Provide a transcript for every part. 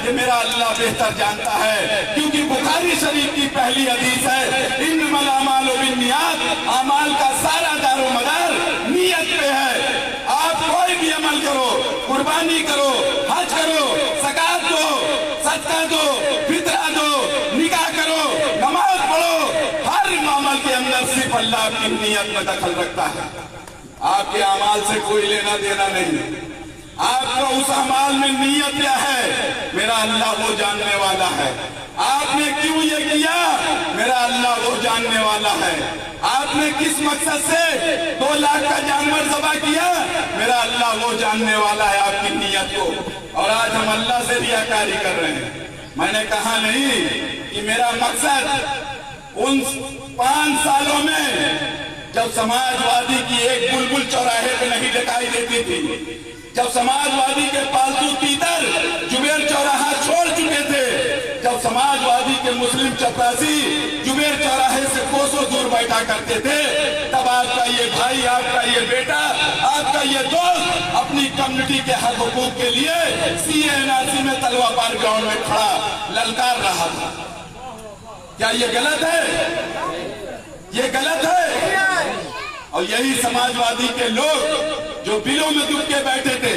ये मेरा अल्लाह बेहतर जानता है, क्योंकि बुखारी शरीफ की पहली हदीस है, इन्नमल अमालु बिन्नियात, अमाल का सारा दारोमदार नियत पे है। आप कोई भी अमल करो, कुर्बानी करो, हज करो, ज़कात दो, सदका दो, फितरा दो, निकाह करो, नमाज पढ़ो, हर अमल के अंदर सिर्फ अल्लाह की नियत में दखल रखता है। आपके अमाल से कोई लेना देना नहीं। आपका उस अमाल में नियत क्या है, मेरा अल्लाह वो जानने वाला है। आपने क्यों ये किया, मेरा अल्लाह वो जानने वाला है। आपने किस मकसद से 2 लाख का जानवर ज़बह किया, मेरा अल्लाह वो जानने वाला है आपकी नियत को। और आज हम अल्लाह से रियाकारी कर रहे हैं। मैंने कहा नहीं कि मेरा मकसद उन 5 सालों में जब समाजवादी की एक बुलबुल चौराहे पे नहीं दिखाई देती थी, जब समाजवादी के पालतू तीतर जुबेर चौराहा छोड़ चुके थे, जब समाजवादी के मुस्लिम चपरासी जुबेर चौराहे से कोसों दूर बैठा करते थे, तब आपका ये भाई, आपका ये बेटा, आपका ये दोस्त अपनी कम्युनिटी के हक हुकूक के लिए CA-NRC में तलवा पार ग्राउंड में खड़ा ललकार रहा था। क्या ये गलत है? ये गलत है। और यही समाजवादी के लोग जो बिलों में दुब के बैठे थे,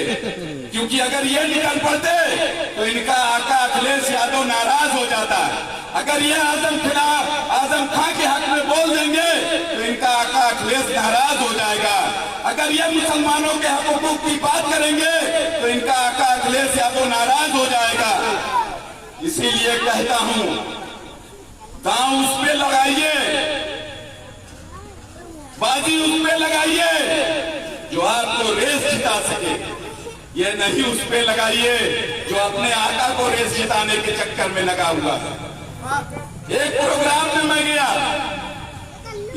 क्योंकि अगर ये निकल पड़ते तो इनका आका अखिलेश यादव नाराज हो जाता। अगर ये आजम खां के हक में बोल देंगे तो इनका आका अखिलेश नाराज हो जाएगा। अगर ये मुसलमानों के हक हुकूक की बात करेंगे तो इनका आका अखिलेश यादव नाराज हो जाएगा। इसीलिए कहता हूं, दांव उस पे लगाइए, बाजी उस पे लगाइए जो आपको रेस जिता सके। ये नहीं उस पे लगाइए जो अपने आका को रेस जिताने के चक्कर में लगा हुआ है। एक प्रोग्राम में मैं गया,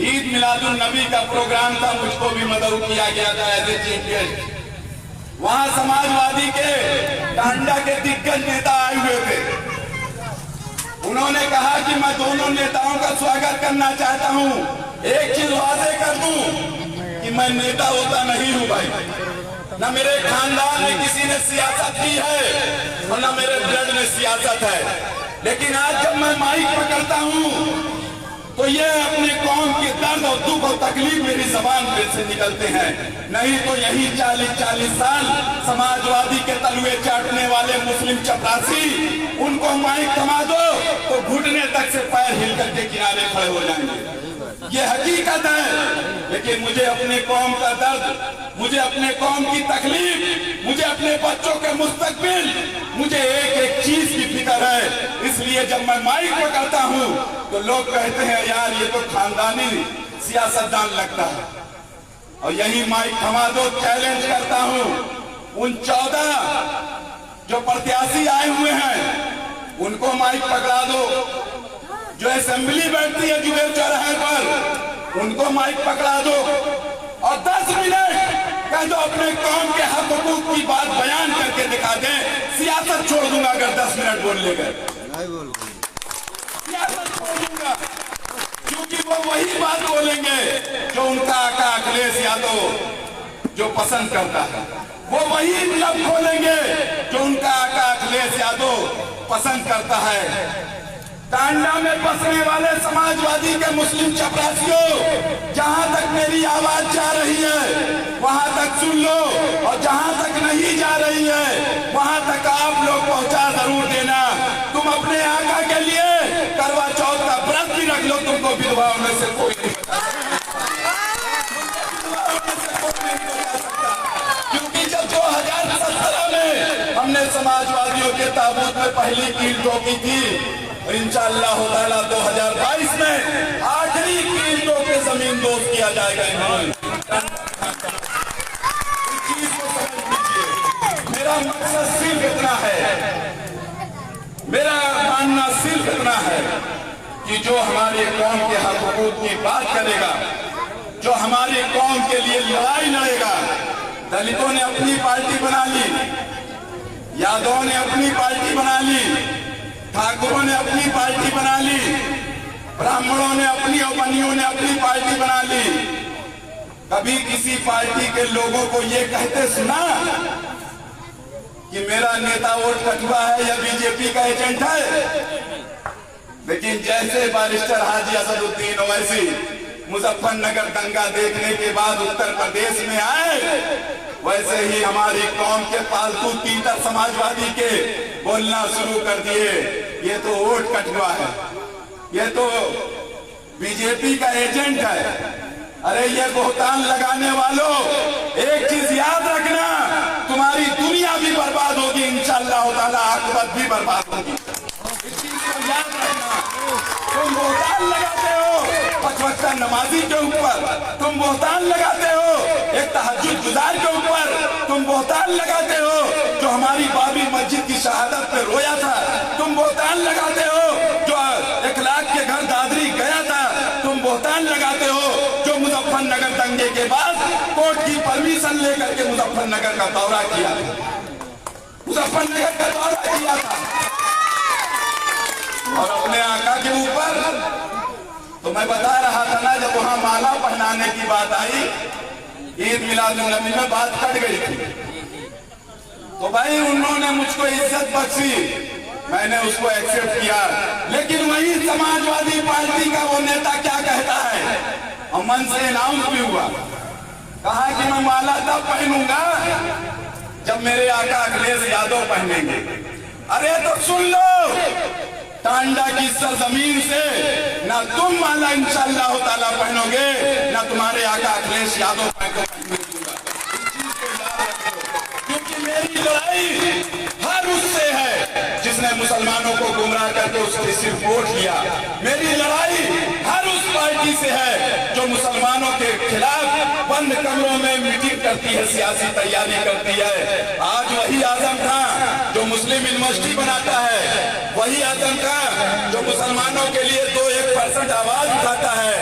ईद मिलादुन नबी का प्रोग्राम था, मुझको भी मदऊ किया गया था एज ए चीफ गेस्ट। वहां समाजवादी के टांडा के दिग्गज नेता आए हुए थे। उन्होंने कहा कि मैं दोनों नेताओं का स्वागत करना चाहता हूं। एक चीज वादे कर दूं कि मैं नेता होता नहीं हूं भाई, न मेरे खानदान में किसी ने सियासत की है और न मेरे ब्लड में सियासत है। लेकिन आज जब मैं माइक पकड़ता हूं तो ये अपने कौम के दर्द और दुख और तकलीफ मेरी जबान पे से निकलते हैं। नहीं तो यही 40-40 साल समाजवादी के तलवे चाटने वाले मुस्लिम चपरासी, उनको माइक थमा दो तो घुटने तक से पैर हिल करके किनारे खड़े हो जाएंगे। ये हकीकत है। लेकिन मुझे अपने कौम का दर्द, मुझे अपने कौम की तकलीफ, मुझे अपने बच्चों के मुस्तकबिल, मुझे एक एक चीज की फिक्र है। इसलिए जब मैं माइक पकड़ता हूं तो लोग कहते हैं यार ये तो खानदानी सियासतदान लगता है। और यही माइक थमा दो चैलेंज करता हूं उन 14 जो प्रत्याशी आए हुए हैं, उनको माइक पकड़ा दो। जो असेंबली बैठती है जुबेर चौराहे पर, उनको माइक पकड़ा दो और 10 मिनट कह दो अपने कौम के हक हुकूक की बात बयान करके दिखा दें। सियासत छोड़ दूंगा अगर 10 मिनट बोल ले गए, सियासत छोड़ दूंगा, क्योंकि वो वही बात बोलेंगे जो उनका आका अखिलेश यादव जो पसंद करता है। वो वही लब खोलेंगे जो उनका आका अखिलेश यादव पसंद करता है। टांडा में बसने वाले समाजवादी के मुस्लिम चपरासियों, जहां तक मेरी आवाज जा रही है वहां तक सुन लो, और जहां तक नहीं जा रही है वहां तक आप लोग पहुंचा जरूर देना। तुम अपने आका के लिए करवा चौथ का व्रत भी रख लो, तुमको विधवा होने से कोई नहीं बचा सकता। क्योंकि जब 2017 में हमने समाजवादियों के ताबूत में पहली कील ठोकी थी, इंशाअल्लाह 2022 में आखिरी कील ठोक के जमीन दोस्त किया जाएगा। इस चीज को समझ लीजिए। मेरा मकसद सिर्फ इतना है, मेरा मानना सिर्फ इतना है कि जो हमारे कौम के हक हुकूक की बात करेगा, जो हमारी कौम के लिए लड़ाई लड़ेगा। दलितों ने अपनी पार्टी बना ली, यादवों ने अपनी पार्टी बना ली, ठाकुरों ने अपनी पार्टी बना ली, ब्राह्मणों ने अपनी और बनियों ने अपनी पार्टी बना ली। कभी किसी पार्टी के लोगों को ये कहते सुना कि मेरा नेता वोट कटवा है या बीजेपी का एजेंट है। लेकिन जैसे बैरिस्टर हाजी असदुद्दीन ओवैसी मुजफ्फरनगर दंगा देखने के बाद उत्तर प्रदेश में आए, वैसे ही हमारी कौम के पालतू तीतर समाजवादी के बोलना शुरू कर दिए, ये तो वोट कटवा है, ये तो बीजेपी का एजेंट है। अरे ये बोहतान लगाने वालों, एक चीज याद रखना, तुम्हारी दुनिया भी बर्बाद होगी इंशाअल्लाह ताला, आखिरत भी बर्बाद होगी। इस चीज को याद रखना। तुम बोहतान लगाते हो 5 वक्त नमाजी के ऊपर, तुम बोहतान लगाते हो एक तहज्जुद गुजार के ऊपर, तुम बोहतान लगाते हो जो हमारी बाबरी मस्जिद की शहादत पे रोया था, तुम बोहतान लगाते हो जो इखलाक के घर दादरी गया था, तुम बोहतान लगाते हो जो मुजफ्फरनगर दंगे के बाद कोर्ट की परमिशन लेकर के मुजफ्फरनगर का दौरा किया था, मुजफ्फरनगर का दौरा किया था और अपने आका के ऊपर। तो मैं बता रहा था ना, जब वहां माला पहनाने की बात आई, ईद मिलादुन्नबी में बात कट गई थी, तो भाई उन्होंने मुझको इज्जत बख्शी, मैंने उसको एक्सेप्ट किया। लेकिन वही समाजवादी पार्टी का वो नेता क्या कहता है, और मन से अनाउंस भी हुआ, कहा कि मैं माला तब पहनूंगा जब मेरे आका अखिलेश यादव पहनेंगे। अरे तो सुन लो, टांडा की सरजमीन से ना तुम माला इंशाअल्लाह ताला पहनोगे, ना तुम्हारे आका अखिलेश यादव पहनेंगे। क्योंकि मेरी लड़ाई हर उससे है जिसने मुसलमानों को गुमराह करके उसके सिर वोट लिया। मेरी लड़ाई हर उस पार्टी से है जो मुसलमानों के खिलाफ बंद कमरों में मीटिंग करती है, सियासी तैयारी करती है। आज वही आजम खां जो मुस्लिम यूनिवर्सिटी बनाता है, वही आजम खां जो मुसलमानों के लिए 2-1% आवाज उठाता है,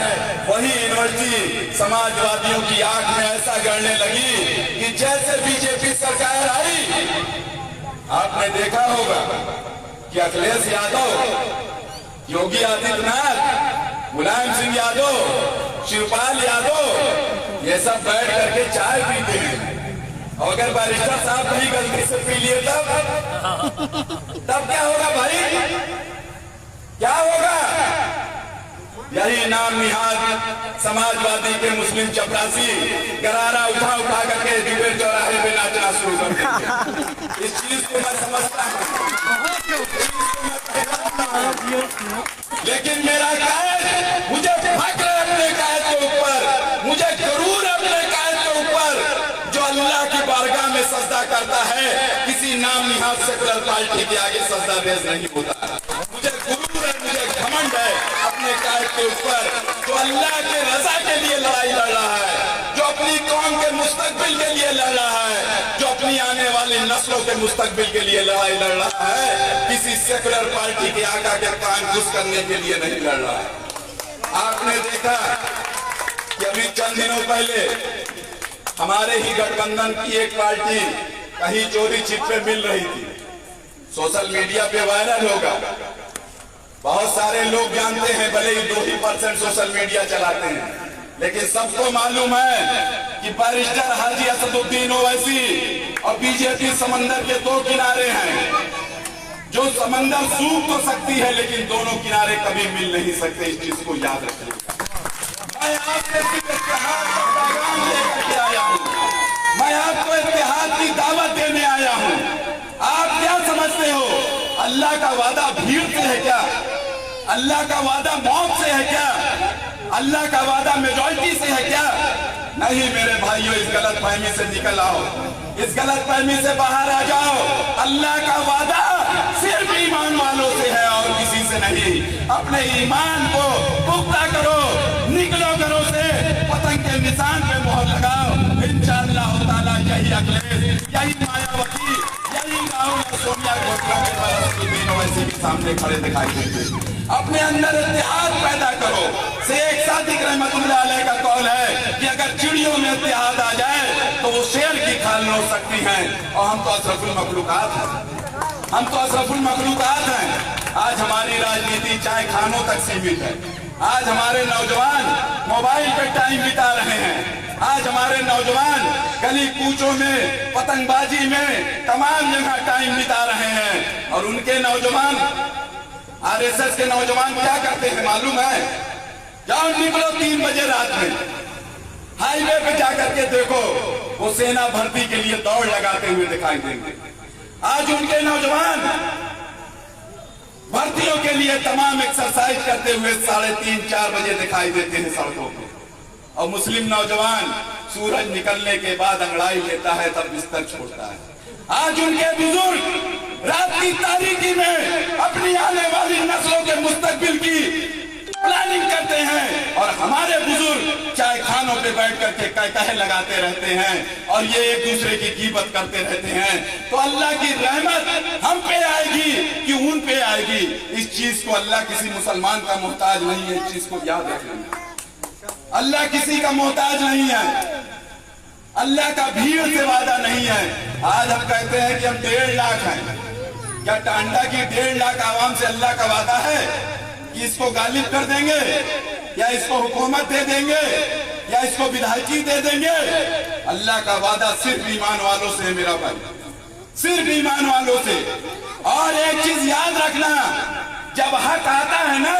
वही यूनिवर्सिटी समाजवादियों की आंख में ऐसा गड़ने लगी कि जैसे बीजेपी सरकार आई, आपने देखा होगा कि अखिलेश यादव, योगी आदित्यनाथ, मुलायम सिंह यादव, शिवपाल यादव, ये सब बैठ करके चाय पीते हैं। और अगर बैरिस्टर साहब कहीं गलती से पी लिए तब क्या होगा भाई, क्या होगा? यही नाम निहाद समाजवादी के मुस्लिम चपरासी गरारा उठा उठा करके जुबेर चौराहे पे नाचना शुरू कर देंगे। इस चीज को मैं समझता हूँ, लेकिन मेरा कायद, मुझे फक्र है अपने कायद के ऊपर, मुझे गुरूर अपने कायद के ऊपर जो अल्लाह की बारगाह में सजदा करता है, किसी नाम निहाद सेकुलर पार्टी के आगे सजदा रेज नहीं होता। मुझे गुरूर है, मुझे घमंड है अपने कायद के ऊपर जो अल्लाह के रजा के लिए लड़ाई लड़ रहा है, जो अपनी कौम के मुस्तकबिल के लिए लड़ रहा है, जो अपनी आने वाली नस्लों के मुस्तकबिल के लिए लड़ाई लड़ रहा है, किसी सेकुलर पार्टी के आका के कान घुस करने के लिए नहीं लड़ रहा है। आपने देखा कि अभी चंद दिनों पहले हमारे ही गठबंधन की एक पार्टी कहीं चोरी छिपे मिल रही थी, सोशल मीडिया पे वायरल होगा। बहुत सारे लोग जानते हैं, भले ही 2% सोशल मीडिया चलाते हैं, लेकिन सबको मालूम है कि बैरिस्टर हाजी असदुद्दीन ओवैसी और बीजेपी समंदर के 2 किनारे हैं। जो समंदर सूख तो सकती है, लेकिन दोनों किनारे कभी मिल नहीं सकते। इस चीज को याद रखिएगा। मैं आपसे सिर्फ इत्तेहाद का पैगाम लेकर के आया हूँ, मैं आपको इत्तेहाद की दावत देने आया हूँ। आप क्या समझते हो, अल्लाह का वादा भीड़ से है क्या? अल्लाह का वादा मौत से है क्या? अल्लाह का वादा मेजॉरिटी से है क्या? नहीं मेरे भाइयों, इस गलत फहमी से निकल आओ, इस गलत फहमी से बाहर आ जाओ। अल्लाह का वादा सिर्फ ईमान वालों से है और किसी से नहीं। अपने ईमान को पुख्ता करो, निकलो घरों से, पतंग के निशान पे मोहर लगाओ। इंशाअल्लाह ताला यही अखिलेश, यही मायावती, यही राहुल और सोनिया के सामने खड़े दिखाई देंगे। अपने अंदर इत्तेहाद पैदा करो। शेख सादिक रहमतुल्लाह अलैह का कौल है कि अगर चिड़ियों में इत्तेहाद आ जाए तो वो शेर की खाल नोच सकती हैं, और हम तो अशरफुल मखलूकात हैं, हम तो अशरफुल मखलूकात हैं। आज हमारी राजनीति चाय खानों तक सीमित है। आज हमारे नौजवान मोबाइल पे टाइम बिता रहे हैं। आज हमारे नौजवान गली कूचों में, पतंगबाजी में, तमाम जगह टाइम बिता रहे हैं। और उनके नौजवान, आरएसएस के नौजवान क्या करते हैं मालूम है? जाओ निकलो 3 बजे रात में, हाईवे पे जाकर के देखो, वो सेना भर्ती के लिए दौड़ लगाते हुए दिखाई देंगे। आज उनके नौजवान भर्तियों के लिए तमाम एक्सरसाइज करते हुए 3:30-4 बजे दिखाई देते हैं सड़कों पे। और मुस्लिम नौजवान सूरज निकलने के बाद अंगड़ाई लेता है, तब बिस्तर छोड़ता है। आज उनके बुजुर्ग रात की तारीकी में अपनी आने वाली नस्लों के मुस्तकबिल की प्लानिंग करते हैं, और हमारे बुजुर्ग चाय खानों पे बैठ करके कह लगाते रहते हैं और ये एक दूसरे की कीमत करते रहते हैं। तो अल्लाह की रहमत हम पे आएगी कि उन पे आएगी, इस चीज को अल्लाह किसी मुसलमान का मोहताज नहीं है। इस चीज को याद रखना, अल्लाह किसी का मोहताज नहीं है, अल्लाह का भीड़ से वादा नहीं है। आज हम कहते हैं कि हम 1.5 लाख हैं, क्या टांडा की 1.5 लाख आवाम से अल्लाह का वादा है कि इसको गालिब कर देंगे, या इसको हुकूमत दे देंगे, या इसको विधायकी दे देंगे? अल्लाह का वादा सिर्फ ईमान वालों से है मेरा भाई, सिर्फ ईमान वालों से। और एक चीज याद रखना, जब हक आता है ना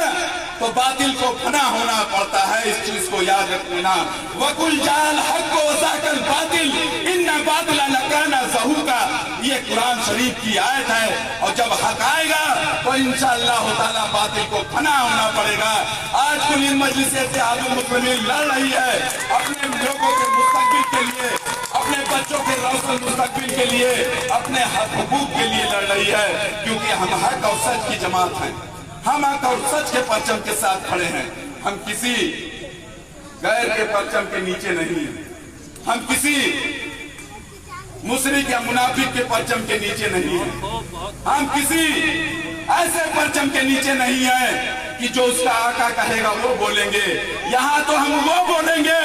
तो बातिल को फना होना पड़ता है, इस चीज को याद रखना। वकुल जाल हक को वसाकल बातिल इन्ना बातिला नकाना ज़हूका, ये कुरान शरीफ की आयत है। और जब हक आएगा तो इंशाअल्लाह ताला बातिल को फना होना पड़ेगा। आज कुल मजलिस इत्तेहादुल मुस्लिमीन लड़ रही है अपने लोगों के मुस्तकबिल के लिए, अपने बच्चों के रोशन मुस्तकबिल के लिए, अपने हक हुकूक के लिए लड़ रही है, क्योंकि हम हक और सच की जमात हैं। हम हक और सच के परचम के साथ खड़े हैं, हम किसी गैर के परचम के नीचे नहीं हैं, हम किसी मुशरिक या मुनाफिक के परचम के नीचे नहीं हैं, हम किसी ऐसे परचम के नीचे नहीं हैं कि जो उसका आका कहेगा वो बोलेंगे। यहाँ तो हम वो बोलेंगे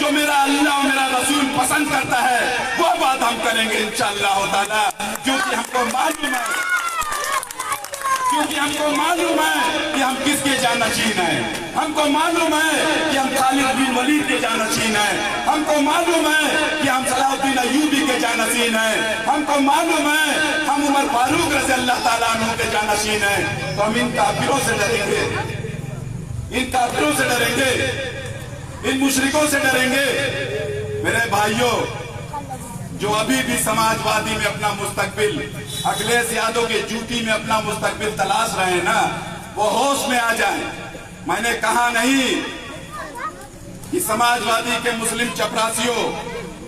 जो मेरा अल्लाह और मेरा रसूल पसंद करता है, वो बात हम करेंगे इंशाअल्लाह ताला। क्योंकि हमको मालूम है कि हम किसके जानशीन हैं, हमको मालूम है कि हम खालिद बिन वलीद के जानशीन हैं, हमको मालूम है कि हम सलाहुद्दीन अय्यूबी के जानशीन हैं, हमको मालूम है हम उमर फारूक रज़ी अल्लाह ताला अन्हु के जानशीन हैं। तो हम इन काफिरों से डरेंगे, इन काफिरों से डरेंगे, इन मुशरिकों से डरेंगे। मेरे भाइयों, जो अभी भी समाजवादी में अपना मुस्तकबिल, अखिलेश यादव के जूती में अपना मुस्तकबिल तलाश रहे हैं ना, वो होश में आ जाएं। मैंने कहा नहीं कि समाजवादी के मुस्लिम चपरासियों,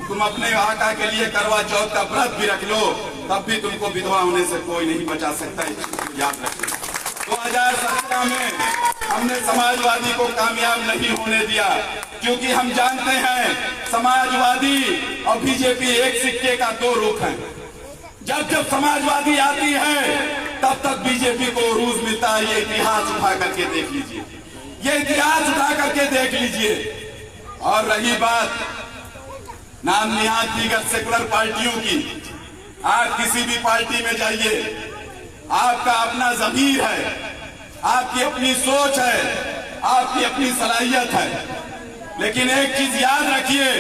तुम अपने आका के लिए करवा चौथ का व्रत भी रख लो, तब भी तुमको विधवा होने से कोई नहीं बचा सकता, याद रखना। 2017 में हमने समाजवादी को कामयाब नहीं होने दिया, क्योंकि हम जानते हैं समाजवादी और बीजेपी एक सिक्के का 2 रुख हैं। जब जब समाजवादी आती है तब तक बीजेपी को उरूज मिलता है। ये इतिहास उठा करके देख लीजिए, ये इतिहास उठा करके देख लीजिए। और रही बात नाम निहाद दीगर सेकुलर पार्टियों की, आप किसी भी पार्टी में जाइए, आपका अपना ज़मीर है, आपकी अपनी सोच है, आपकी अपनी सलाहियत है, लेकिन एक चीज याद रखिए,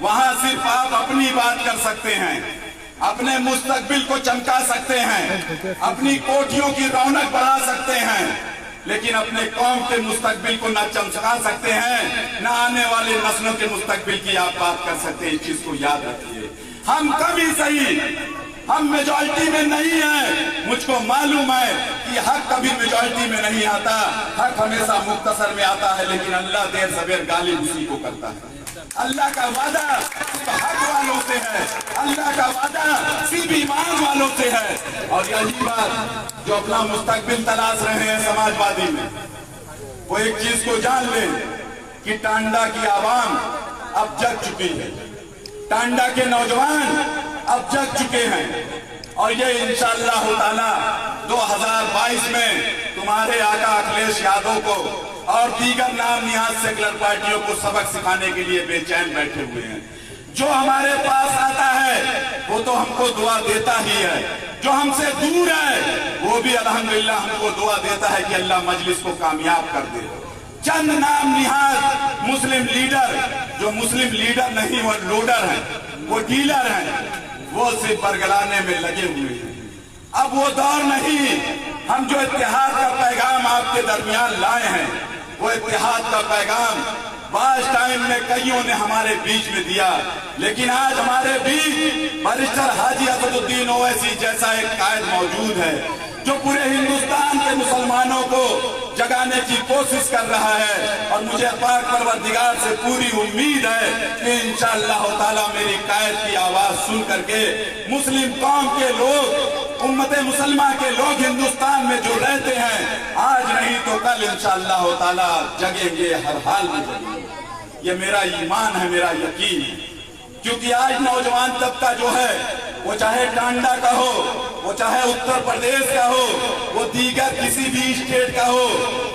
वहां सिर्फ आप अपनी बात कर सकते हैं, अपने मुस्तकबिल को चमका सकते हैं, अपनी कोठियों की रौनक बढ़ा सकते हैं, लेकिन अपने कौम के मुस्तकबिल को न चमका सकते हैं, न आने वाले नस्लों के मुस्तकबिल की आप बात कर सकते हैं। इस चीज को याद रखिए। हम कभी सही, हम मेजॉरिटी में नहीं है। मुझको मालूम है कि हक कभी मेजॉरिटी में नहीं आता, हक हमेशा मुख्तसर में आता है, लेकिन अल्लाह देर सवेर गालिब उसी को करता है। अल्लाह का वादा हक वालों से है, अल्लाह का वादा सिर्फ ईमान वालों से है। और यही बात जो अपना मुस्तकबिल तलाश रहे हैं समाजवादी में, वो एक चीज को जान ले कि टांडा की आवाम अब जग चुकी है, टांडा के नौजवान अब जग चुके हैं। और ये इंशाअल्लाह ताला 2022 में तुम्हारे आका अखिलेश यादव को और दीगर नाम निहाद सेकुलर पार्टियों को सबक सिखाने के लिए बेचैन बैठे हुए हैं। जो हमारे पास आता है वो तो हमको दुआ देता ही है, जो हमसे दूर है वो भी अल्हम्दुलिल्लाह हमको दुआ देता है कि अल्लाह मजलिस को कामयाब कर दे। चंद नाम निहाद मुस्लिम लीडर जो मुस्लिम लीडर नहीं, वो लोडर हैं, वो डीलर हैं, वो सिर्फ बरगलाने में लगे हुए हैं। अब वो दौर नहीं। हम जो इत्तेहाद का पैगाम आपके दरमियान लाए हैं, वो इत्तेहाद का पैगाम बास टाइम में कईयों ने हमारे बीच में दिया, लेकिन आज हमारे बीच बैरिस्टर हाजी असदुद्दीन ओवैसी जैसा एक कायद मौजूद है जो पूरे हिंदुस्तान के मुसलमानों को जगाने की कोशिश कर रहा है। और मुझे पाक परवरदिगार से पूरी उम्मीद है कि इंशाअल्लाह ताला मेरी कायद की आवाज सुन करके मुस्लिम कौम के लोग, उम्मते मुसलमान के लोग हिंदुस्तान में जो रहते हैं, आज नहीं तो कल इंशाअल्लाह ताला जगेंगे, हर हाल में जगेंगे। ये मेरा ईमान है, मेरा यकीन है। क्योंकि आज नौजवान तबका जो है, वो चाहे टांडा का हो, वो चाहे उत्तर प्रदेश का हो, वो दीगर किसी भी स्टेट का हो,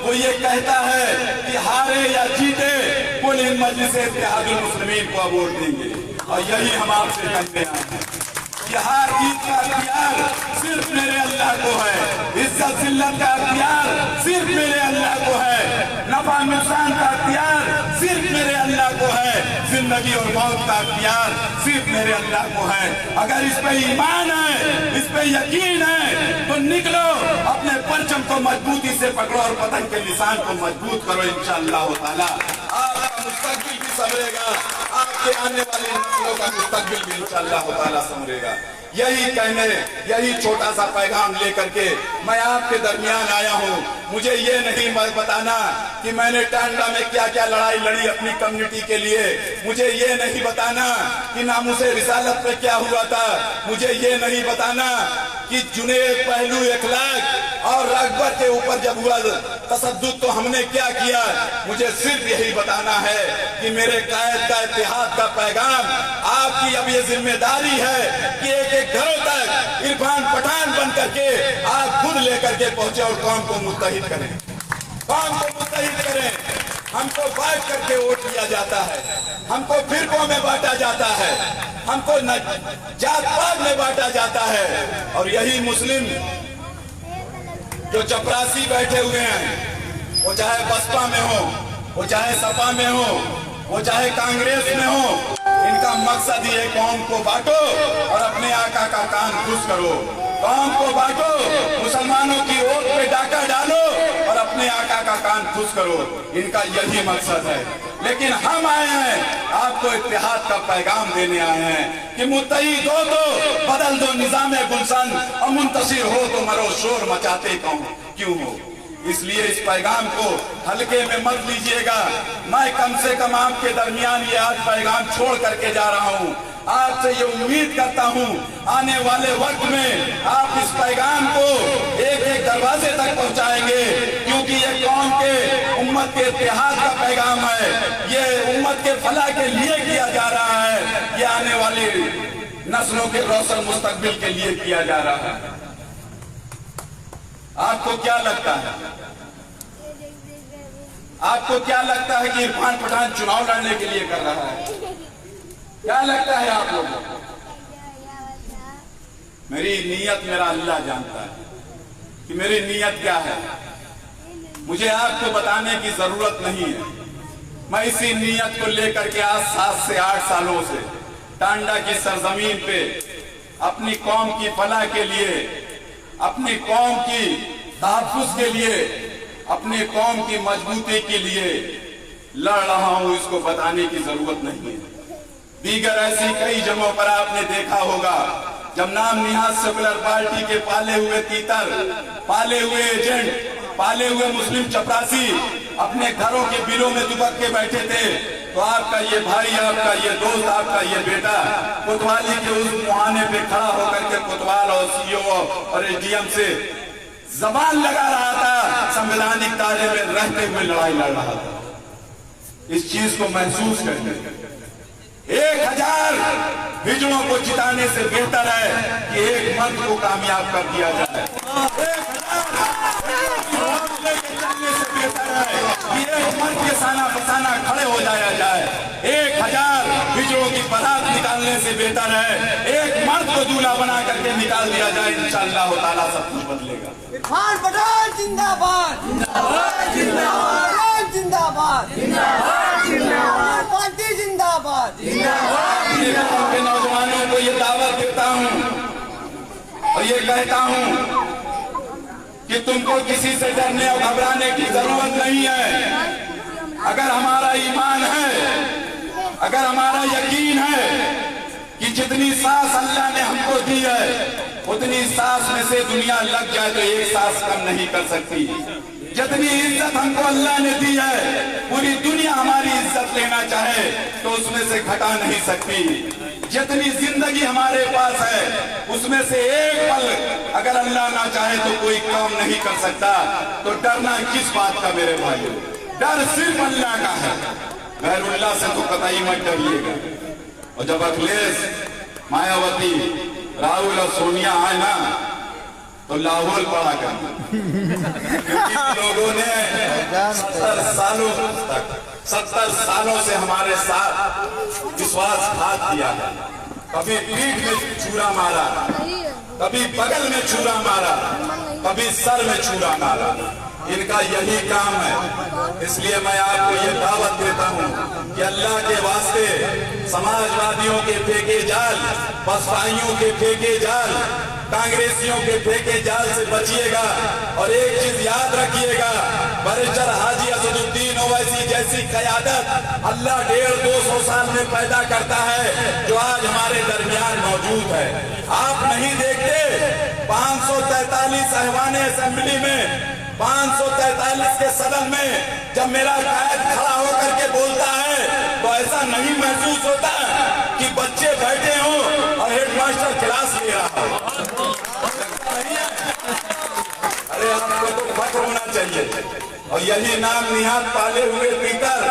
वो ये कहता है कि हारे या जीते कुल इन मजलिस इत्तेहादुल मुस्लिमीन को वोट देंगे। और यही हम आपसे कहते हैं कि हार जीत का अख्तियार सिर्फ मेरे अल्लाह को है, इज्जत जिल्लत का अख्तियार सिर्फ मेरे अल्लाह को है, नफा नुकसान का अख्तियार सिर्फ मेरे अल्लाह को है, जिंदगी और मौत का अख्तियार सिर्फ मेरे अल्लाह को है। अगर इस पे ईमान है, इस पे यकीन है, तो निकलो, अपने परचम को मजबूती से पकड़ो और पतंग के निशान को मजबूत करो। इंशाअल्लाह ताला आपका मुस्तकबिल भी संवरेगा, आपके आने वाली नस्लों का मुस्तकबिल भी इंशाअल्लाह ताला संवरेगा। यही कहने, यही छोटा सा पैगाम लेकर के मैं आपके दरमियान आया हूँ। मुझे ये नहीं बताना कि मैंने टांडा में क्या क्या लड़ाई लड़ी अपनी कम्युनिटी के लिए, मुझे ये नहीं बताना कि नामुसे रिसालत पे क्या हुआ था, मुझे ये नहीं बताना कि जुनैद, पहलू, इखलाक और रगबत के ऊपर जब हुआ तसद्दुद तो हमने क्या किया। मुझे सिर्फ यही बताना है कि मेरे कायद का इत्तेहाद का पैगाम आपकी अब ये जिम्मेदारी है कि एक एक घरों तक इरफान पठान बन करके आप खुद लेकर के पहुंचे और कौम को मुत्तहिद करें, कौम को मुत्तहिद करें। हमको बांट करके वोट दिया जाता है, हमको फिरकों में बांटा जाता है, हमको जात पात में बांटा जाता है। और यही मुस्लिम जो चपरासी बैठे हुए हैं, वो चाहे बसपा में हो, वो चाहे सपा में हो, वो चाहे कांग्रेस में हो, इनका मकसद ये कौम को बांटो और अपने आका का कान खुश करो। कौम को बांटो, मुसलमानों की वोट पे डाका डालो और अपने आका का कान खुश करो। इनका यही मकसद है। लेकिन हम आए हैं आपको इत्तेहाद का पैगाम देने आए हैं कि मुत्तहिद हो तो बदल दो निजामे गुलशन और मुंतशिर हो तो मरो शोर मचाते क्यों हो। इसलिए इस पैगाम को हल्के में मत लीजिएगा। मैं कम से कम आपके दरमियान ये आज पैगाम छोड़ करके जा रहा हूँ। आपसे ये उम्मीद करता हूँ आने वाले वक्त में आप इस पैगाम को एक एक दरवाजे तक पहुँचाएंगे, क्योंकि ये कौम के उम्मत के इत्तेहाद का पैगाम है। ये उम्मत के फलाह के लिए किया जा रहा है, ये आने वाली नस्लों के रोशन मुस्तकबिल के लिए किया जा रहा है। आपको क्या लगता है, आपको क्या लगता है कि इरफान पठान चुनाव लड़ने के लिए कर रहा है? क्या लगता है आप लोगों को? मेरी नीयत मेरा अल्लाह जानता है कि मेरी नीयत क्या है। मुझे आपको बताने की जरूरत नहीं है। मैं इसी नीयत को लेकर के आज 7 से 8 सालों से टांडा की सरजमीन पे अपनी कौम की फलाह के लिए, अपनी कौम की तहफ्फुज़ के लिए, अपनी कौम की मजबूती के लिए लड़ रहा हूं। इसको बताने की जरूरत नहीं है। दीगर ऐसी कई जगहों पर आपने देखा होगा जब नाम निहाद सेकुलर पार्टी के पाले हुए तीतर, पाले हुए एजेंट, पाले हुए मुस्लिम चपरासी अपने घरों के बिलों में दुबक के बैठे थे, तो आपका ये भाई, आपका ये दोस्त, आपका ये बेटा कोतवाली के उस मुहाने पे खड़ा होकर के कोतवाल और सीओ और एसडीएम से जबान लगा रहा था, संवैधानिक दायरे में रहते हुए लड़ाई लड़ रहा था। इस चीज को महसूस करके 1000 हिजड़ों को जिताने से बेहतर है कि एक मर्द को कामयाब कर दिया जाए। 1000 चलने से बेहतर है कि एक मर्द के साना फसाना खड़े हो जाया जाए। 1000 हिजड़ों की बारात निकालने से बेहतर है एक मर्द को दूल्हा बना करके निकाल दिया जाए। इंशाअल्लाह ताला सब कुछ बदलेगा। इरफान पठान जिंदाबाद, जिंदाबाद, जिंदाबाद, जिंदाबाद, जिंदाबाद, पार्टी जिंदाबाद। जिंदाबाद अपने गाँव के नौजवानों को ये दावत देता हूँ और ये कहता हूँ कि तुमको किसी से डरने और घबराने की जरूरत नहीं है। अगर हमारा ईमान है, अगर हमारा यकीन है कि जितनी सांस अल्लाह ने हमको दी है उतनी सांस में से दुनिया लग जाए तो एक सांस कम नहीं कर सकती। जितनी इज्जत हमको अल्लाह ने दी है पूरी दुनिया हमारी इज्जत लेना चाहे तो उसमें से घटा नहीं सकती। जितनी जिंदगी हमारे पास है उसमें से एक पल अगर अल्लाह ना चाहे तो कोई काम नहीं कर सकता। तो डरना किस बात का मेरे भाइयों? डर सिर्फ अल्लाह का है, गैरुल्लाह से तो कतई मत डरिएगा। और जब अखिलेश, मायावती, राहुल और सोनिया आए ना तो लाहौल पड़ा कर लोगों ने 70 सालों से हमारे साथ विश्वासघात किया है। कभी पीठ में छुरा मारा, कभी बगल में छुरा मारा, कभी सर में छुरा मारा। इनका यही काम है। इसलिए मैं आपको ये दावत देता हूँ कि अल्लाह के वास्ते समाजवादियों के फेंके जाल, बसपाइयों के फेंके जाल, कांग्रेसियों के फेंके जाल से बचिएगा। और एक चीज याद रखिएगा, बैरिस्टर हाजी असदुद्दीन ओवैसी जैसी क़यादत अल्लाह 150-200 साल में पैदा करता है जो आज हमारे दरमियान मौजूद है। आप नहीं देखते 543 ऐवान असेंबली में, 543 के सदन में जब मेरा कायद खड़ा होकर के बोलता है तो ऐसा नहीं महसूस होता कि बच्चे बैठे हों और हेडमास्टर क्लास ले रहा हो। अरे आपको तो फख्र होना चाहिए। और यही नाम निहात पाले हुए पीटर,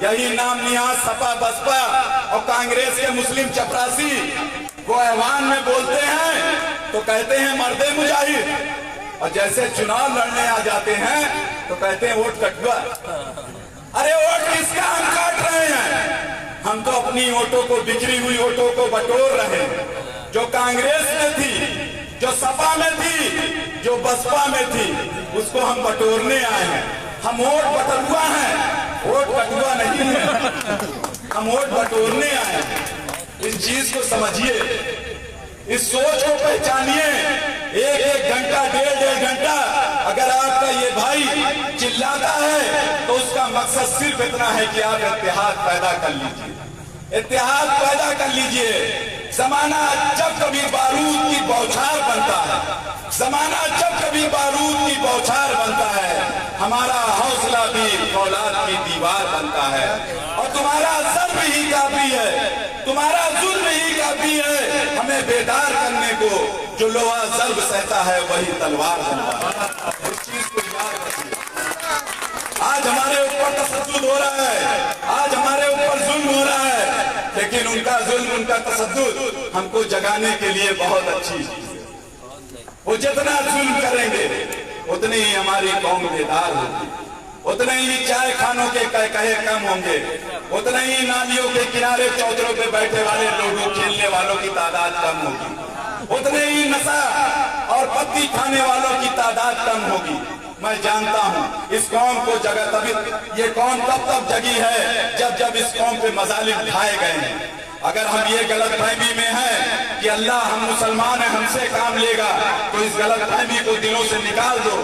यही नाम निहात सपा बसपा और कांग्रेस के मुस्लिम चपरासी वो ऐवान में बोलते हैं तो कहते हैं मर्दे मुजाहिद, और जैसे चुनाव लड़ने आ जाते हैं तो कहते हैं वोट कटवा। अरे वोट किसका हम काट रहे हैं? हम तो अपनी वोटों को, बिखरी हुई वोटों को बटोर रहे हैं। जो कांग्रेस में थी, जो सपा में थी, जो बसपा में थी, उसको हम बटोरने आए हैं। हम वोट बटुआ हैं, वोट कटुआ नहीं है। हम वोट बटोरने आए हैं। इस चीज को समझिए, इस सोच को पहचानिए। एक घंटा, डेढ़ घंटा अगर आपका ये भाई चिल्लाता है तो उसका मकसद सिर्फ इतना है कि आप इत्तेहाद पैदा कर लीजिए, इत्तेहाद पैदा कर लीजिए। जमाना जब कभी बारूद की बौछार बनता है, जमाना जब कभी बारूद की बौछार बनता है, हमारा हौसला भी फौलाद की दीवार बनता है। और तुम्हारा ज़ल्म ही काफी है, तुम्हारा जुल्म ही काफी है हमें बेदार करने को। जो लोहा ज़ल्म सहता है वही तलवार बनता है। इस चीज को याद रखिए। आज हमारे ऊपर तशद्दुद हो रहा है, आज हमारे ऊपर जुल्म हो रहा है, लेकिन उनका जुल्म, उनका तशद्दुद हमको जगाने के लिए बहुत अच्छी चीज है। वो जितना जुल्म करेंगे उतनी ही हमारी कौम बेदार होगी, उतने ही चाय खानों के कहे कम होंगे, उतने ही नालियों के किनारे चौतरों पे बैठे वाले लोगों, खेलने वालों की तादाद कम होगी, उतने ही नशा और पत्ती खाने वालों की तादाद कम होगी। मैं जानता हूँ इस कौम को जगह, तभी ये कौम तब जगी है जब जब इस कौम पे मजालिम ढाए गए हैं। अगर हम ये गलतफहमी में हैं कि अल्लाह हम मुसलमान हैं हमसे काम लेगा, तो इस गलतफहमी को दिलों से निकाल दो,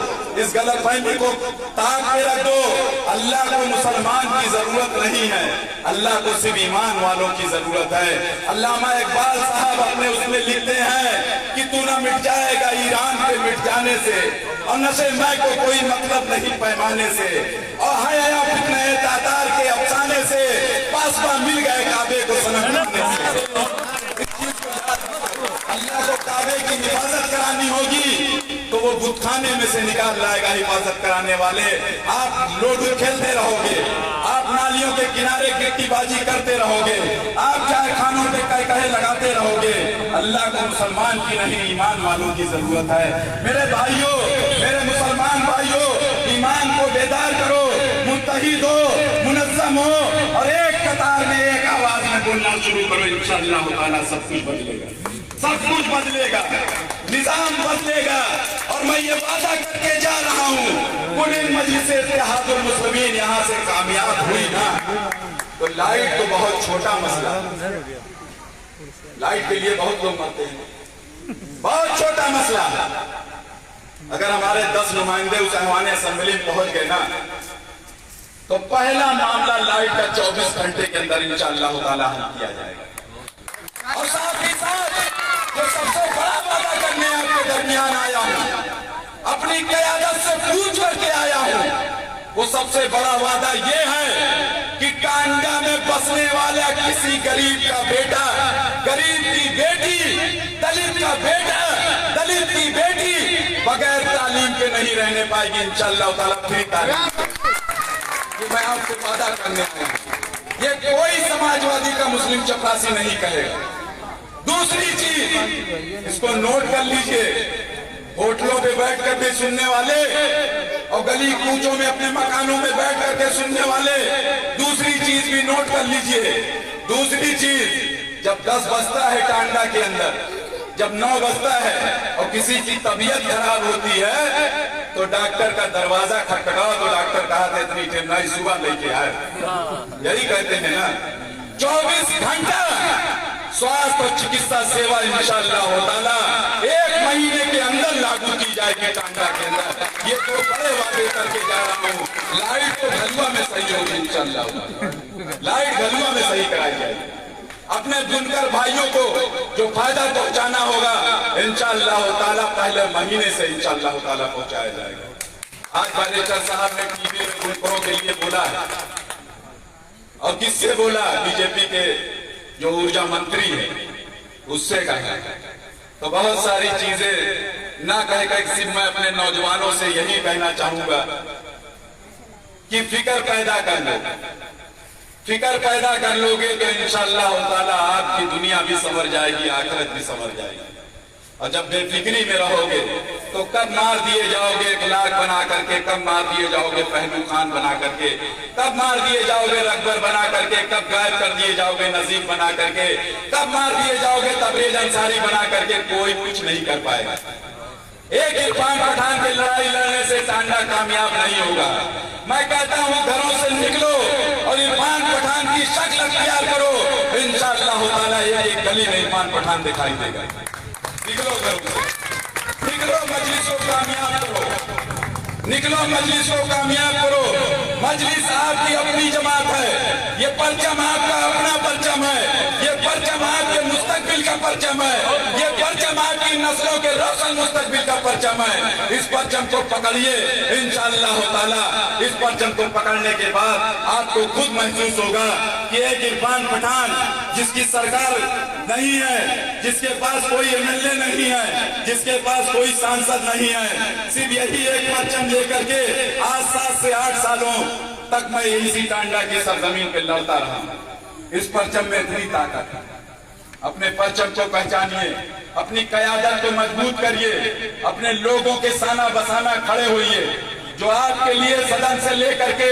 इस गलतफहमी को ताक पे रख दो। अल्लाह को मुसलमान की जरूरत नहीं है, अल्लाह को सिर्फ ईमान वालों की जरूरत है। अल्लामा इकबाल साहब अपने उसमें लिखते हैं कि तू ना मिट जाएगा ईरान के मिट जाने से, और नशे मैं को कोई मतलब नहीं पैमाने से, और हया फितने तातार के अफसाने से, पासवा मिल गए काबे को सनम करने से। अल्लाह को काबे की हिफाजत करानी होगी तो वो बुतखाने में से निकाल लाएगा हिफाजत कराने वाले। आप लूडो खेलते रहोगे, आप नालियों के किनारे गिट्टीबाजी करते रहोगे, आप चाय खानों पे कहे लगाते रहोगे। अल्लाह को मुसलमान की नहीं ईमान वालों की जरूरत है। मेरे भाइयों, मेरे मुसलमान भाइयों, ईमान को बेदार करो, मुत्तहिद हो, मुनज़्ज़म हो और एक कतार में एक आवाज में बोलना शुरू करो। इंशाअल्लाह ताला सब कुछ बदलेगा, सब कुछ बदलेगा, निजाम बदलेगा। और मैं ये वादा करके जा रहा हूँ कुल मजलिस इत्तेहादुल मुस्लिमीन यहाँ से कामयाब हुई ना, तो लाइट तो बहुत छोटा मसला, लाइट के लिए बहुत लोग मरते हैं, बहुत छोटा मसला। अगर हमारे 10 नुमाइंदे उस ऐवान असेंबली में पहुंच गए ना, तो पहला मामला लाइट का 24 घंटे के अंदर इंशाअल्लाह ताला हल किया जाएगा। और साथ ही साथ जो सबसे बड़ा वादा करने आपके दरमियान आया हूं, अपनी क़यादत से पूछ करके आया हूं, वो सबसे बड़ा वादा ये है कि टांडा में बसने वाला किसी गरीब का बेटा, गरीब की बेटी, दलित का बेटा, दलित की बेटी बगैर तालीम के नहीं रहने पाएगी इंशाअल्लाह ताला। फ्री तालीम मैं आपसे वादा करने आया हूं, ये कोई समाजवादी का मुस्लिम चपरासी नहीं कहेगा। दूसरी चीज, इसको नोट कर लीजिए, होटलों पे बैठ करके सुनने वाले और गली कूचों में अपने मकानों में बैठ करके सुनने वाले, दूसरी चीज भी नोट कर लीजिए। दूसरी चीज, जब 10 बजता है टांडा के अंदर, जब 9 बजता है और किसी की तबीयत खराब होती है, तो डॉक्टर का दरवाजा खटखटाओ तो डॉक्टर कहा था इतनी टाइम नहीं, सुबह लेके आए, यही कहते हैं ना। 24 घंटा स्वास्थ्य और चिकित्सा सेवा इंशाअल्लाह ताला 1 महीने के अंदर लागू की जाएगी टांडा के अंदर। ये तो बड़े वादे करके जा रहा हूँ। लाइट तो घलुआ में सही होगी इंशाअल्लाह, लाइट घलुआ में सही कराई जाएगी। अपने बुनकर भाइयों को जो फायदा पहुंचाना होगा इंशाअल्लाह ताला पहले महीने से इंशाअल्लाह ताला पहुंचाया जाएगा। आज बैरिस्टर साहब ने टीवी में बुनकरों के लिए बोला है, और किससे बोला? बीजेपी के जो ऊर्जा मंत्री है उससे कहा। तो बहुत सारी चीजें ना कह कर सिर्फ मैं अपने नौजवानों से यही कहना चाहूंगा कि फिक्र पैदा कर लो, फिक्र पैदा कर लोगे तो इंशाअल्लाह ताला आपकी दुनिया भी संवर जाएगी, आखिरत भी संवर जाएगी। और जब बेफिक्री में रहोगे तो कब मार दिए जाओगे 1 लाख बना करके, कब मार दिए जाओगे पहलू खान बना करके, कब मार दिए जाओगे रकबर बना करके, कब गायब कर दिए जाओगे नजीब बना करके, कब मार दिए जाओगे तबरेज अंसारी बना करके, कोई कुछ नहीं कर पाएगा। एक इरफान पठान की लड़ाई लड़ने से टांडा कामयाब नहीं होगा। मैं कहता हूँ घरों से निकलो और इरफान पठान की शक्ल अख्तियार करो, इंशाअल्लाह ताला एक गली में इरफान पठान दिखाई देगा। निकलो घरों से, निकलो मजलिस को कामयाब करो, निकलो मजलिस को कामयाब करो। मजलिस आपकी अपनी जमात है, ये परचम आपका अपना परचम है, ये परचम आपके मुस्तकबिल का परचम है, ये परचम आपकी नस्लों के रोशन मुस्तकबिल का परचम है। इस परचम को पकड़िए इंशाअल्लाह ताला। इस परचम को पकड़ने के बाद आपको खुद महसूस होगा कि एक इरफान पठान जिसकी सरकार नहीं है, जिसके पास कोई एमएलए नहीं है, जिसके पास कोई सांसद नहीं है, सिर्फ यही एक परचम लेकर के आज 7 से 8 सालों तक मैं इसी टांडा की सरजमीन पे लड़ता रहा। इस परचम में इतनी ताकत है। अपने परचम को पहचानिए, अपनी क़यादत को मजबूत करिए, अपने लोगों के साना बसाना खड़े होइए। जो आपके लिए सदन से लेकर के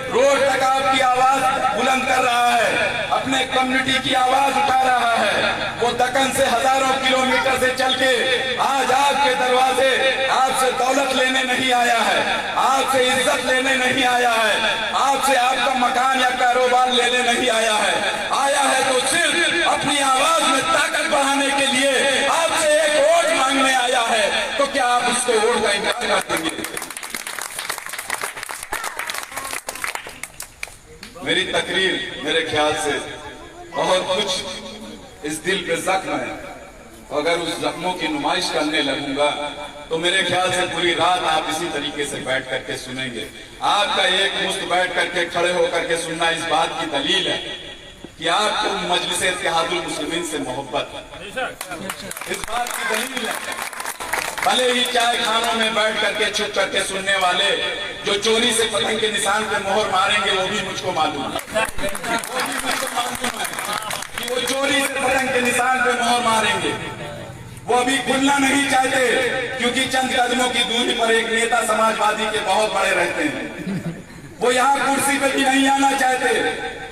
रोड तक आपकी आवाज बुलंद कर रहा है, अपने कम्युनिटी की आवाज उठा रहा है, वो दक्कन से हजारों किलोमीटर से चल के आज आपके दरवाजे आपसे दौलत लेने नहीं आया है, आपसे इज्जत लेने नहीं आया है, आपसे आपका मकान या कारोबार लेने नहीं आया है। आया है तो सिर्फ अपनी आवाज में ताकत बढ़ाने के लिए आपसे एक वोट मांगने आया है। तो क्या आप उसको वोट का इनकार कर देंगे? मेरी तकरीर मेरे ख्याल से बहुत कुछ इस दिल पे जख्म है, अगर उस जख्मों की नुमाइश करने लगूंगा तो मेरे ख्याल से पूरी रात आप इसी तरीके से बैठ करके सुनेंगे। आपका एक मुश्त बैठ करके खड़े होकर के सुनना इस बात की दलील है कि आपको मजलिस इत्तेहादुल मुस्लिमीन से मोहब्बत है, इस बात की दलील है। भले ही चाय खानों में बैठ करके छुप करके सुनने वाले जो चोरी से पतंग के निशान पे मोहर मारेंगे, वो भी मुझको मालूम है, वो भी मुझको मालूम है कि वो चोरी से पतंग के निशान पे मोहर मारेंगे। वो अभी खुलना नहीं चाहते क्योंकि चंद कदमों की दूरी पर एक नेता समाजवादी के बहुत बड़े रहते हैं। वो यहाँ कुर्सी पे भी नहीं आना चाहते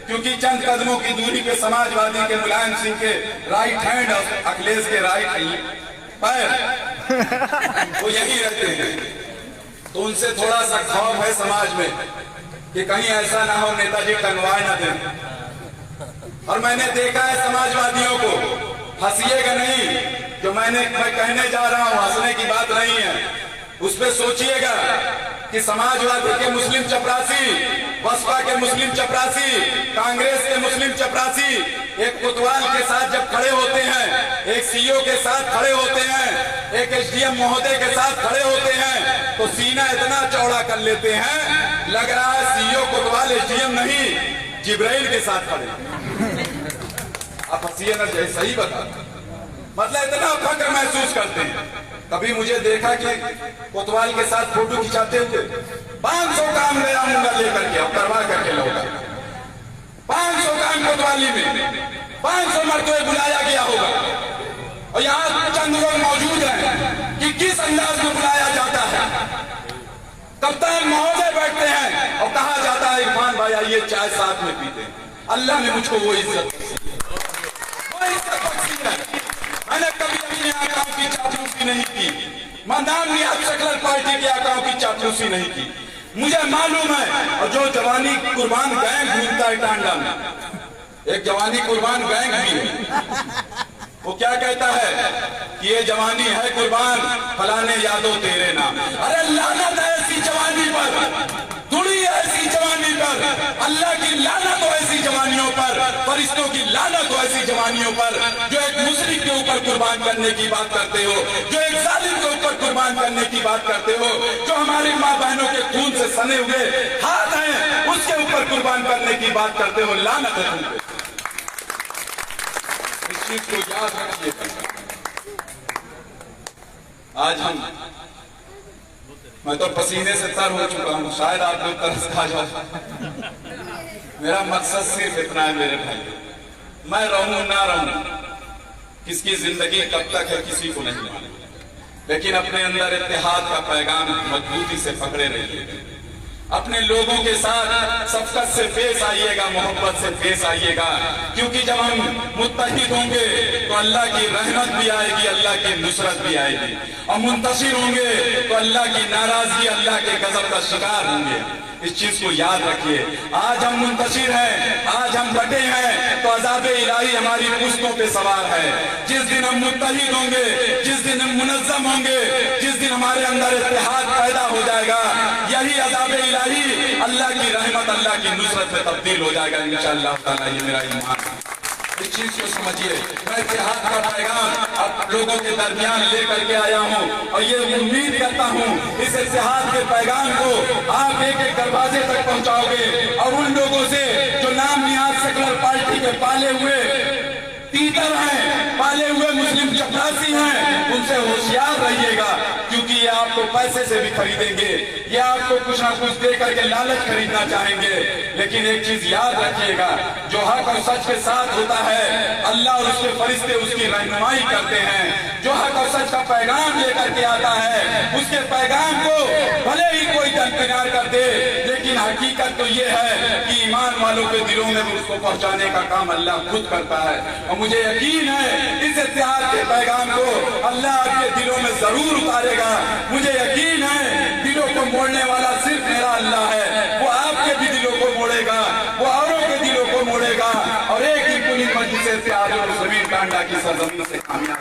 क्योंकि चंद कदमों की दूरी पे समाजवादी के मुलायम सिंह के राइट हैंड और अखिलेश के राइट पैर वो यही रहते हैं। तो उनसे थोड़ा सा खौफ है समाज में कि कहीं ऐसा ना हो नेताजी टंगवाए ना दें। और मैंने देखा है समाजवादियों को, हंसिएगा नहीं, जो मैं कहने जा रहा हूं हंसने की बात नहीं है, उस पर सोचिएगा कि समाजवादी के मुस्लिम चपरासी, बसपा के मुस्लिम चपरासी, कांग्रेस के मुस्लिम चपरासी एक कोतवाल के साथ जब खड़े होते हैं, एक सीईओ के साथ खड़े होते हैं, एक एसडीएम महोदय के साथ खड़े होते हैं, तो सीना इतना चौड़ा कर लेते हैं, लग रहा है सीईओ कोतवाल एसडीएम नहीं जिब्राइल के साथ खड़े। आप हंसिए ना, जय सही बता, मतलब इतना फक्र महसूस करते हैं। कभी मुझे देखा कि कोतवाल के साथ फोटो खिंचाते हुए 500 काम ले आऊंगा लेकर के, अब करवा करके लौटा 500 काम कोतवाली में 500 मरतबे बुलाया गया होगा। और यहाँ चंद लोग मौजूद हैं कि किस अंदाज में बुलाया जाता है। कप्तान महोदय बैठते हैं और कहा जाता है इरफान भाई आइए चाय साथ में पीते हैं। अल्लाह ने मुझको वो इज्जत बख्शी है। मैंने कभी अपने आकाओं की चापलूसी नहीं की, मैं नाम निहाद सेकुलर पार्टी के आकाओं की चापलूसी नहीं की। मुझे मालूम है, और जो जवानी कुर्बान गैंग घूमता है टांडा में, एक जवानी कुर्बान गैंग भी है, वो क्या कहता है कि ये जवानी है कुर्बान फलाने यादों तेरे नाम। अरे लानत है ऐसी जवानी पर, दुड़ी है ऐसी जवानी पर, अल्लाह की लानत हो ऐसी जवानियों पर, फरिश्तों की लानत हो ऐसी जवानियों पर जो एक मुशरिक के ऊपर कुर्बान करने की बात करते हो, जो एक जालिम के ऊपर कुर्बान करने की बात करते हो, जो हमारी माँ बहनों के खून से सने हुए हाथ हैं उसके ऊपर कुर्बान करने की बात करते हो। लानत है तुम पे, इस चीज को याद रखिए। आज मैं तो पसीने से तर हो चुका हूं, शायद आप लोग तरस खा जाओ। मेरा मकसद सिर्फ इतना है मेरे भाई, मैं रहूं ना रहूं, किसकी जिंदगी कब तक है किसी को नहीं मालूम, लेकिन अपने अंदर इत्तेहाद का पैगाम मजबूती से पकड़े रहिए। अपने लोगों के साथ शफकत से पेश आइएगा, मोहब्बत से पेश आइएगा, क्योंकि जब हम मुत्तहिद होंगे तो अल्लाह की रहमत भी आएगी, अल्लाह की नुसरत भी आएगी, और मुंतशिर होंगे तो अल्लाह की नाराजगी, अल्लाह के गजब का शिकार होंगे। इस चीज को याद रखिए। आज हम मुंतशिर हैं, आज हम डटे हैं तो अज़ाबे इलाही हमारी पुश्तों पे सवार है। जिस दिन हम मुत्तहिद होंगे, जिस दिन हम मुनज़्ज़म होंगे, जिस दिन हमारे अंदर इत्तेहाद पैदा हो जाएगा, यही अज़ाबे इलाही अल्लाह की रहमत, अल्लाह की नुसरत में तब्दील हो जाएगा इंशाअल्लाह ताला। ये मेरा ईमान है, इस चीज को समझिए। मैं इत्तेहाद का पैगाम अब लोगों के दरमियान लेकर के आया हूँ, और ये उम्मीद करता हूँ इस इत्तेहाद के पैगाम को आप एक एक दरवाजे तक पहुँचाओगे, और उन लोगों से जो नाम निहाद सेकुलर पार्टी के पाले हुए तीतर हैं, पाले हुए मुस्लिम चपरासी हैं, उनसे होशियार रहिएगा, क्योंकि ये आपको पैसे से भी खरीदेंगे, ये आपको कुछ ना कुछ दे करके लालच खरीदना चाहेंगे। लेकिन एक चीज याद रखिएगा, जो हक और सच के साथ होता है अल्लाह और उसके फरिश्ते उसकी रहनुमाई करते हैं। जो हक और सच का पैगाम लेकर के आता है उसके पैगाम को भले ही कोई दरकिनार कर दे, लेकिन हकीकत तो ये है कि ईमान वालों के दिलों में उसको पहुंचाने का काम अल्लाह खुद करता है। और मुझे यकीन है इस इत्तेहाद के पैगाम को अल्लाह आपके दिलों में जरूर उतारेगा। मुझे यकीन है दिलों को मोड़ने वाला सिर्फ मेरा अल्लाह है, वो आपके भी दिलों को मोड़ेगा, वो औरों के दिलों को मोड़ेगा, और एक ही पूरी मस्जिद से इत्तेहाद मुस्लिमीन टांडा की सरजमीन से कामयाब,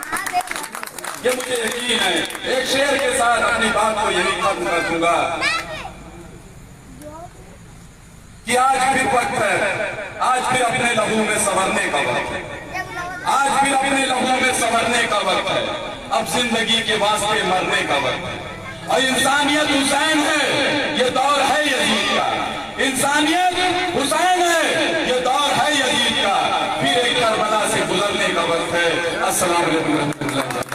ये मुझे यकीन है। एक शेर के साथ अपनी बात को यही खत्म कर दूंगा कि आज फिर वक्त है, आज फिर अपने लहू में संवरने का वक्त है, आज फिर अपने लहू में संवरने का वक्त है, अब जिंदगी के वास्ते मरने का वक्त है। और इंसानियत हुसैन है, ये दौर है यजीद का, इंसानियत हुसैन है, ये दौर है यजीद का, फिर एक करबला से गुजरने का वक्त है। अस्सलाम वालेकुम।